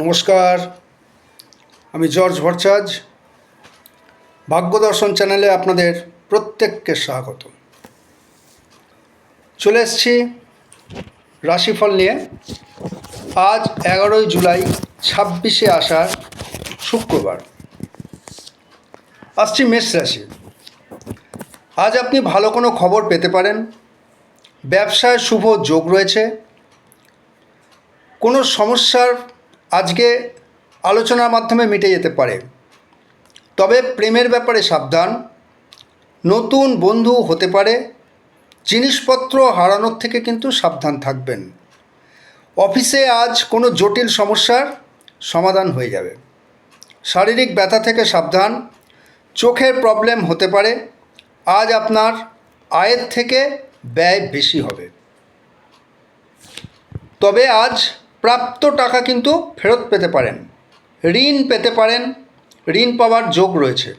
নমস্কার, আমি জর্জ ভট্টাচার্য। ভাগ্য দর্শন চ্যানেলে আপনাদের প্রত্যেককে স্বাগত। চলে এসেছি রাশিফল নিয়ে। আজ 11ই জুলাই, 26শে আষাঢ়, শুক্রবার। আসছি মেষ রাশি। আজ আপনি ভালো কোনো খবর পেতে পারেন। ব্যবসায় শুভ যোগ রয়েছে। কোনো সমস্যার আজকে আলোচনার মাধ্যমে মিটে যেতে পারে। তবে প্রেমের ব্যাপারে সাবধান। নতুন বন্ধু হতে পারে। জিনিসপত্র হারানোর থেকে কিন্তু সাবধান থাকবেন। অফিসে আজ কোনো জটিল সমস্যার সমাধান হয়ে যাবে। শারীরিক ব্যথা থেকে সাবধান। চোখের প্রবলেম হতে পারে। আজ আপনার আয়ের থেকে ব্যয় বেশি হবে। তবে আজ প্রাপ্ত টাকা কিন্তু ফেরত পেতে পারেন। ঋণ পেতে পারেন। ঋণ পাওয়ার যোগ রয়েছে।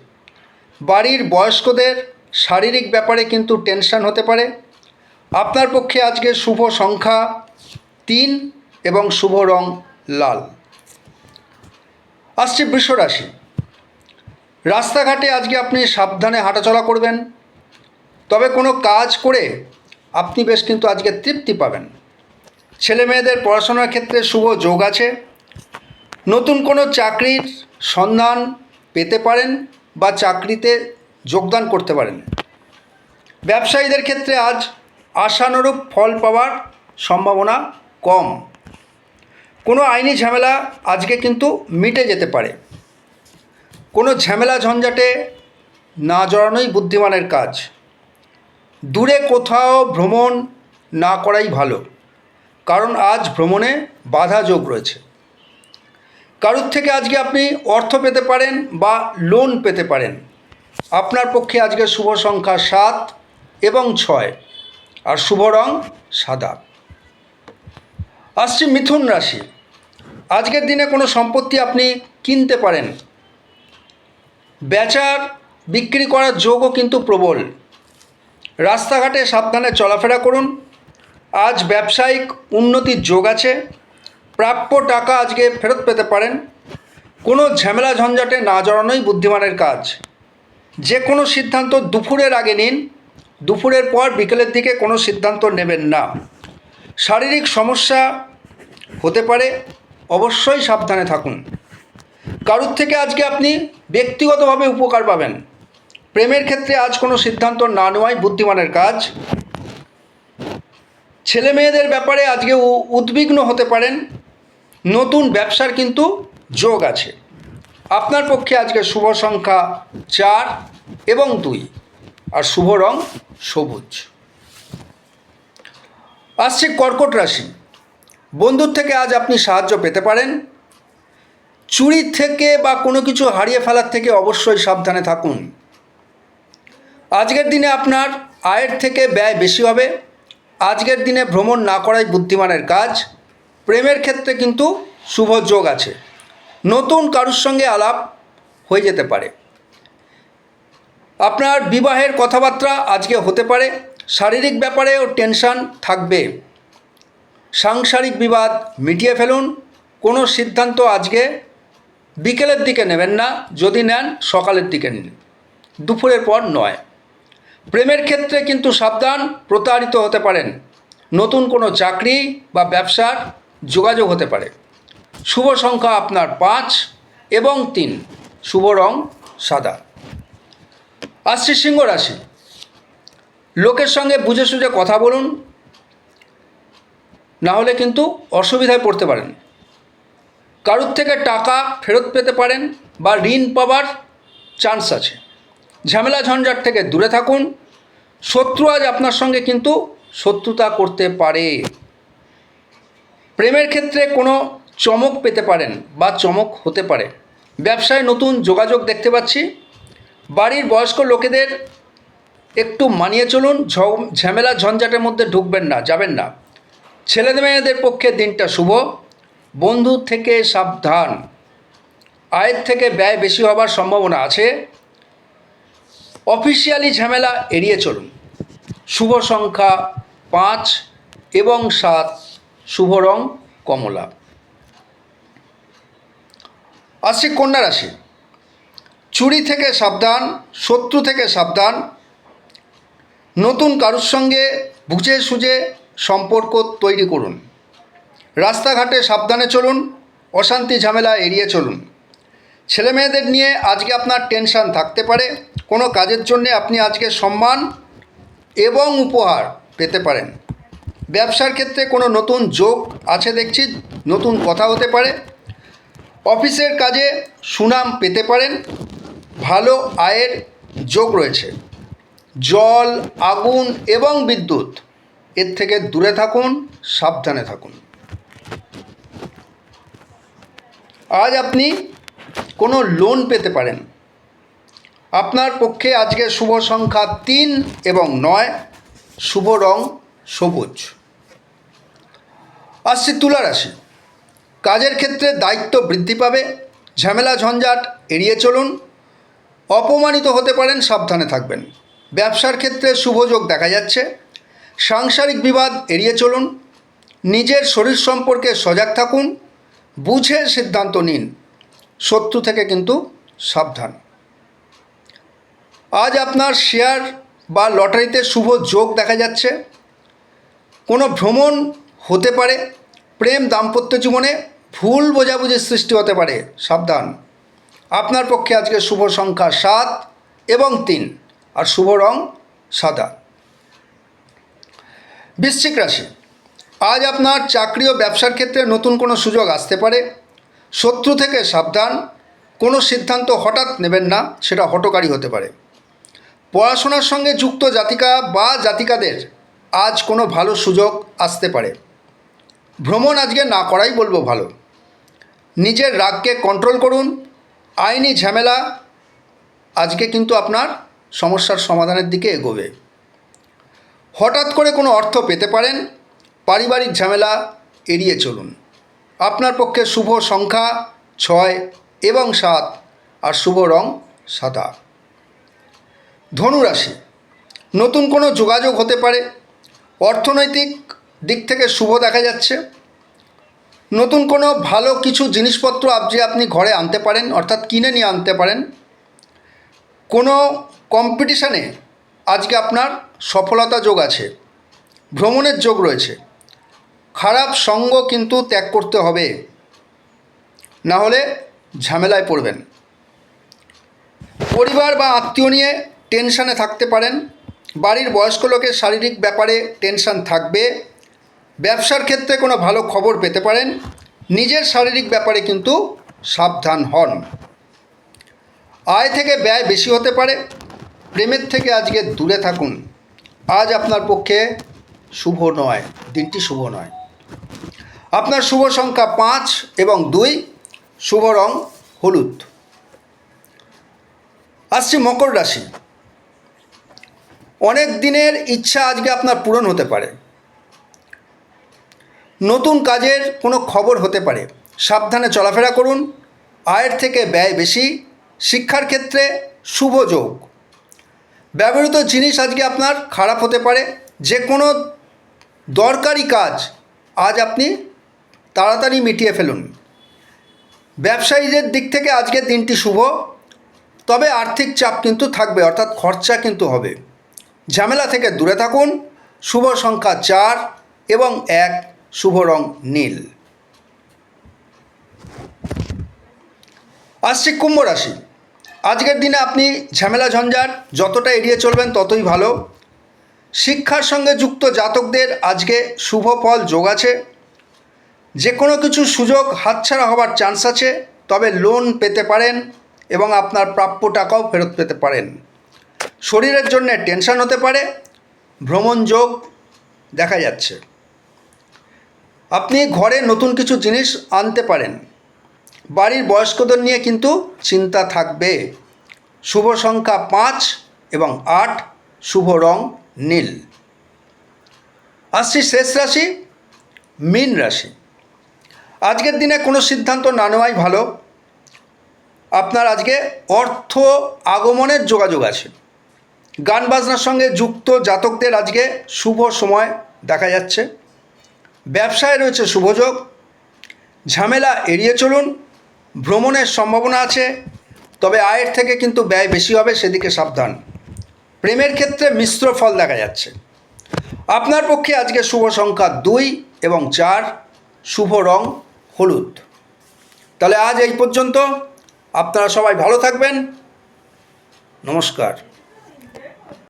বাড়ির বয়স্কদের শারীরিক ব্যাপারে কিন্তু টেনশন হতে পারে। আপনার পক্ষে আজকে শুভ সংখ্যা 3 এবং শুভ রং লাল। আসছে বৃষ রাশি। রাস্তাঘাটে আজকে আপনি সাবধানে হাঁটাচলা করবেন। তবে কোনো কাজ করে আপনি বেশ কিন্তু আজকে তৃপ্তি পাবেন। ছেলে মেয়েদের পড়াশোনার ক্ষেত্রে শুভ যোগ আছে। নতুন কোনো চাকরির সন্ধান পেতে পারেন বা চাকরিতে যোগদান করতে পারেন। ব্যবসায়ীদের ক্ষেত্রে আজ আশানুরূপ ফল পাওয়ার সম্ভাবনা কম। কোনো আইনি ঝামেলা আজকে কিন্তু মিটে যেতে পারে। কোনো ঝামেলা ঝঞ্ঝাটে না জড়ানোই বুদ্ধিমানের কাজ। দূরে কোথাও ভ্রমণ না করাই ভালো, কারণ আজ ভ্রমণে বাধা যোগ রয়েছে। কারোর থেকে আজকে আপনি অর্থ পেতে পারেন বা লোন পেতে পারেন। আপনার পক্ষে আজকে শুভ সংখ্যা 7 এবং 6 আর শুভ রং সাদা। আসছে মিথুন রাশি। আজকের দিনে কোনো সম্পত্তি আপনি কিনতে পারেন। বেচার বিক্রি করার যোগও কিন্তু প্রবল। রাস্তাঘাটে সাবধানে চলাফেরা করুন। আজ ব্যবসায়িক উন্নতির যোগ আছে। প্রাপ্য টাকা আজকে ফেরত পেতে পারেন। কোনো ঝামেলা ঝঞ্ঝাটে না জড়ানোই বুদ্ধিমানের কাজ। যে কোনো সিদ্ধান্ত দুপুরের আগে নিন। দুপুরের পর বিকেলের দিকে কোনো সিদ্ধান্ত নেবেন না। শারীরিক সমস্যা হতে পারে, অবশ্যই সাবধানে থাকুন। কারোর থেকে আজকে আপনি ব্যক্তিগতভাবে উপকার পাবেন। প্রেমের ক্ষেত্রে আজ কোনো সিদ্ধান্ত না নেওয়াই বুদ্ধিমানের কাজ। ছেলে মেয়েদের ব্যাপারে আজকে উদ্বিগ্ন হতে পারেন। নতুন ব্যবসার কিন্তু যোগ আছে। আপনার পক্ষে আজকে শুভ সংখ্যা 4 এবং 2 আর শুভ রং সবুজ। আসছে কর্কট রাশি। বন্ধুর থেকে আজ আপনি সাহায্য পেতে পারেন। চুরির থেকে বা কোনো কিছু হারিয়ে ফেলার থেকে অবশ্যই সাবধানে থাকুন। আজকের দিনে আপনার আয়ের থেকে ব্যয় বেশি হবে। আজকের দিনে ভ্রমণ না করাই বুদ্ধিমানের কাজ। প্রেমের ক্ষেত্রে কিন্তু শুভ যোগ আছে। নতুন কারুর সঙ্গে আলাপ হয়ে যেতে পারে। আপনার বিবাহের কথাবার্তা আজকে হতে পারে। শারীরিক ব্যাপারেও টেনশন থাকবে। সাংসারিক বিবাদ মিটিয়ে ফেলুন। কোনো সিদ্ধান্ত আজকে বিকেলের দিকে নেবেন না। যদি নেন সকালের দিকে নিন, দুপুরের পর নয়। প্রেমের ক্ষেত্রে কিন্তু সাবধান, প্রতারিত হতে পারেন। নতুন কোনো চাকরি বা ব্যবসার যোগাযোগ হতে পারে। শুভ সংখ্যা আপনার 5 এবং 3, শুভ রং সাদা। আসছে সিংহ রাশি। লোকের সঙ্গে বুঝে সুঝে কথা বলুন, না হলে কিন্তু অসুবিধায় পড়তে পারেন। কারোর থেকে টাকা ফেরত পেতে পারেন বা ঋণ পাওয়ার চান্স আছে। ঝামেলা ঝঞ্ঝাট থেকে দূরে থাকুন। শত্রু আজ আপনার সঙ্গে কিন্তু শত্রুতা করতে পারে। প্রেমের ক্ষেত্রে কোনো চমক পেতে পারেন বা চমক হতে পারে। ব্যবসায় নতুন যোগাযোগ দেখতে পাচ্ছি। বাড়ির বয়স্ক লোকেদের একটু মানিয়ে চলুন। ঝামেলা ঝঞ্ঝাটের মধ্যে ঢুকবেন না, যাবেন না। ছেলে মেয়েদের পক্ষে দিনটা শুভ। বন্ধু থেকে সাবধান। আয়ের থেকে ব্যয় বেশি হবার সম্ভাবনা আছে। অফিসিয়ালি ঝামেলা এড়িয়ে চলুন। শুভ সংখ্যা 5 এবং 7, শুভ রং কমলা। আসছি কন্যা রাশি। চুরি থেকে সাবধান, শত্রু থেকে সাবধান। নতুন কারুর সঙ্গে বুঝে সুঝে সম্পর্ক তৈরি করুন। রাস্তাঘাটে সাবধানে চলুন, অশান্তি ঝামেলা এড়িয়ে চলুন। ছেলে মেয়েদের নিয়ে আজকে আপনার টেনশান থাকতে পারে। কোনো কাজের জন্যে আপনি আজকে সম্মান এবং উপহার পেতে পারেন। ব্যবসার ক্ষেত্রে কোনো নতুন যোগ আছে দেখছি, নতুন কথা হতে পারে। অফিসের কাজে সুনাম পেতে পারেন। ভালো আয়ের যোগ রয়েছে। জল, আগুন এবং বিদ্যুৎ এর থেকে দূরে থাকুন, সাবধানে থাকুন। আজ আপনি কোনো লোন পেতে পারেন। আপনার পক্ষে আজকে শুভ সংখ্যা 3 এবং 9, শুভ রং সবুজ। আসছে তুলা রাশি। কাজের ক্ষেত্রে দায়িত্ব বৃদ্ধি পাবে। ঝামেলা ঝঞ্ঝাট এড়িয়ে চলুন। অপমানিত হতে পারেন, সাবধানে থাকবেন। ব্যবসার ক্ষেত্রে শুভযোগ দেখা যাচ্ছে। সাংসারিক বিবাদ এড়িয়ে চলুন। নিজের শরীর সম্পর্কে সজাগ থাকুন। বুঝে সিদ্ধান্ত নিন। শত্রু থেকে কিন্তু সাবধান। আজ আপনার শেয়ার বা লটারিতে শুভ যোগ দেখা যাচ্ছে। কোনো ভ্রমণ হতে পারে। প্রেম দাম্পত্য জীবনে ভুল বোঝাবুঝির সৃষ্টি হতে পারে, সাবধান। আপনার পক্ষে আজকে শুভ সংখ্যা 7 এবং 3, আর শুভ রং সাদা। বৃশ্চিক রাশি। আজ আপনার চাকরি ও ব্যবসার ক্ষেত্রে নতুন কোনো সুযোগ আসতে পারে। শত্রু থেকে সাবধান। কোনো সিদ্ধান্ত হঠাৎ নেবেন না, সেটা হঠকারী হতে পারে। পড়াশোনার সঙ্গে যুক্ত জাতিকা বা জাতিকাদের আজ কোনো ভালো সুযোগ আসতে পারে। ভ্রমণ আজকে না করাই বলবো ভালো। নিজের রাগকে কন্ট্রোল করুন। আইনি ঝামেলা আজকে কিন্তু আপনার সমস্যার সমাধানের দিকে এগোবে। হঠাৎ করে কোনো অর্থ পেতে পারেন। পারিবারিক ঝামেলা এড়িয়ে চলুন। আপনার পক্ষে শুভ সংখ্যা 6 এবং 7, আর শুভ রং সাদা। ধনু রাশি। নতুন কোনো যোগাযোগ হতে পারে। অর্থনৈতিক দিক থেকে শুভ দেখা যাচ্ছে। নতুন কোনো ভালো কিছু জিনিসপত্র আপনি ঘরে আনতে পারেন, অর্থাৎ কিনে নিয়ে আনতে পারেন। কোনো কম্পিটিশানে আজকে আপনার সফলতা যোগ আছে। ভ্রমণের যোগ রয়েছে। খারাপ সঙ্গ কিন্তু ত্যাগ করতে হবে, না হলে ঝামেলায় পড়বেন। পরিবার বা আত্মীয় নিয়ে টেনশানে থাকতে পারেন। বাড়ির বয়স্ক লোকের শারীরিক ব্যাপারে টেনশান থাকবে। ব্যবসার ক্ষেত্রে কোনো ভালো খবর পেতে পারেন। নিজের শারীরিক ব্যাপারে কিন্তু সাবধান হন। আয় থেকে ব্যয় বেশি হতে পারে। প্রেমের থেকে আজকে দূরে থাকুন। আজ আপনার পক্ষে শুভ নয়, দিনটি শুভ নয়। আপনার শুভ সংখ্যা 5 এবং 2, শুভ রং হলুদ। আসছে মকর রাশি। অনেক দিনের ইচ্ছা আজকে আপনার পূরণ হতে পারে। নতুন কাজের কোনো খবর হতে পারে। সাবধানে চলাফেরা করুন। আয়ের থেকে ব্যয় বেশি। শিক্ষার ক্ষেত্রে শুভ যোগ। ব্যবহৃত জিনিস আজকে আপনার খারাপ হতে পারে। যে কোনো দরকারি কাজ আজ আপনি তাড়াতাড়ি মিটিয়ে ফেলুন। ব্যবসায়ীদের দিক থেকে আজকের দিনটি শুভ, তবে আর্থিক চাপ কিন্তু থাকবে, অর্থাৎ খরচা কিন্তু হবে। ঝামেলা থেকে দূরে থাকুন। শুভ সংখ্যা 4 এবং 1, শুভ রং নীল। আসছে কুম্ভ রাশি। আজকের দিনে আপনি ঝামেলা ঝঞ্ঝাট যতটা এড়িয়ে চলবেন ততই ভালো। শিক্ষার সঙ্গে যুক্ত জাতকদের আজকে শুভ ফল যোগ আছে। যে কোনো কিছু সুযোগ হাতছাড়া হওয়ার চান্স আছে, তবে লোন পেতে পারেন এবং আপনার প্রাপ্য টাকাও ফেরত পেতে পারেন। শরীরের জন্য টেনশন হতে পারে। ভ্রমণ যোগ দেখা যাচ্ছে। আপনি ঘরে নতুন কিছু জিনিস আনতে পারেন। বাড়ির বয়স্কদের নিয়ে কিন্তু চিন্তা থাকবে। শুভ সংখ্যা 5 এবং 8, শুভ রং নীল। আসছি শেষ রাশি, মীন রাশি। আজকের দিনে কোনো সিদ্ধান্ত না নেওয়াই ভালো। আপনার আজকে অর্থ আগমনের যোগাযোগ আছে। গান বাজনার সঙ্গে যুক্ত জাতকদের আজকে শুভ সময় দেখা যাচ্ছে। ব্যবসায় রয়েছে শুভযোগ। ঝামেলা এড়িয়ে চলুন। ভ্রমণের সম্ভাবনা আছে, তবে আয়ের থেকে কিন্তু ব্যয় বেশি হবে, সেদিকে সাবধান। প্রেমের ক্ষেত্রে মিশ্র ফল দেখা যাচ্ছে। আপনার পক্ষে আজকে শুভ সংখ্যা 2 এবং 4, শুভ রং হলুদ। তাহলে আজ এই পর্যন্ত। আপনারা সবাই ভালো থাকবেন। নমস্কার।